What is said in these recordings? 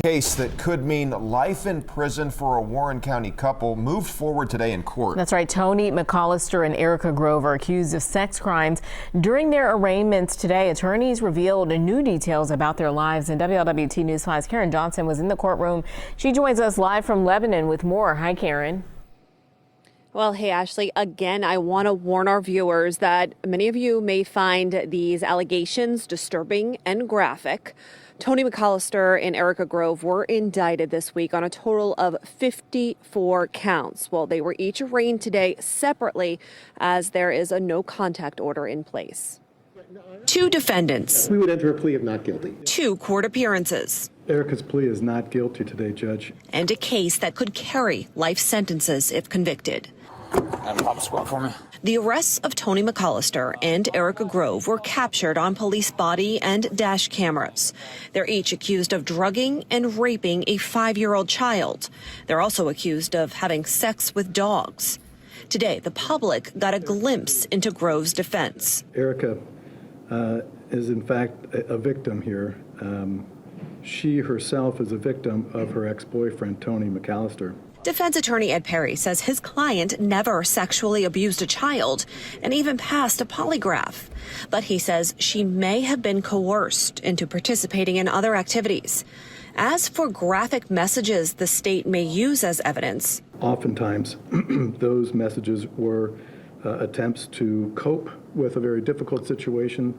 Case that could mean life in prison for a Warren County couple moved forward today in court. That's right. Tony McAllister and Erica Grove are accused of sex crimes during their arraignments today. Attorneys revealed new details about their lives, and WLWT News 5's Karen Johnson was in the courtroom. She joins us live from Lebanon with more. Hi, Karen. Well, hey, Ashley, again, I want to warn our viewers that many of you may find these allegations disturbing and graphic. Tony McAllister and Erica Grove were indicted this week on a total of 54 counts. Well, they were each arraigned today separately as there is a no contact order in place. Two defendants. We would enter a plea of not guilty. Two court appearances. Erica's plea is not guilty today, Judge. And a case that could carry life sentences if convicted. Pop a squat for me. The arrests of Tony McAllister and Erica Grove were captured on police body and dash cameras. They're each accused of drugging and raping a 5-year-old child. They're also accused of having sex with dogs. Today, the public got a glimpse into Grove's defense. Erica is in fact a victim here. She herself is a victim of her ex-boyfriend, Tony McAllister. Defense attorney Ed Perry says his client never sexually abused a child and even passed a polygraph. But he says she may have been coerced into participating in other activities. As for graphic messages the state may use as evidence, oftentimes those messages were attempts to cope with a very difficult situation,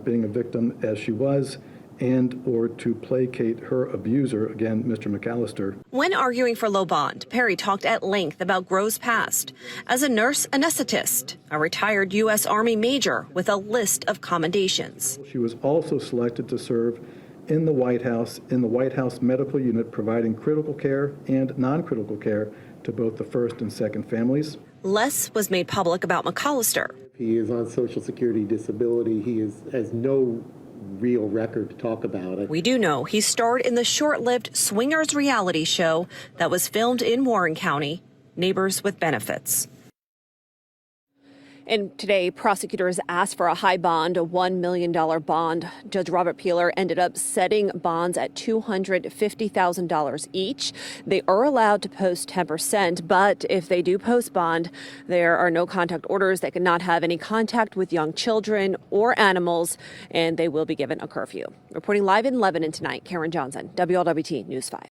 being a victim as she was, and or to placate her abuser, again, Mr. McAllister. When arguing for low bond, Perry talked at length about Grove's past as a nurse anesthetist, a retired U.S. Army major with a list of commendations. She was also selected to serve in the White House medical unit, providing critical care and non-critical care to both the first and second families. Less was made public about McAllister. He is on Social Security disability. He has no real record to talk about it. We do know he starred in the short-lived Swingers reality show that was filmed in Warren County, Neighbors with Benefits. And today, prosecutors asked for a high bond, a $1 million bond. Judge Robert Peeler ended up setting bonds at $250,000 each. They are allowed to post 10%, but if they do post bond, there are no contact orders. They cannot have any contact with young children or animals, and they will be given a curfew. Reporting live in Lebanon tonight, Karen Johnson, WLWT News 5.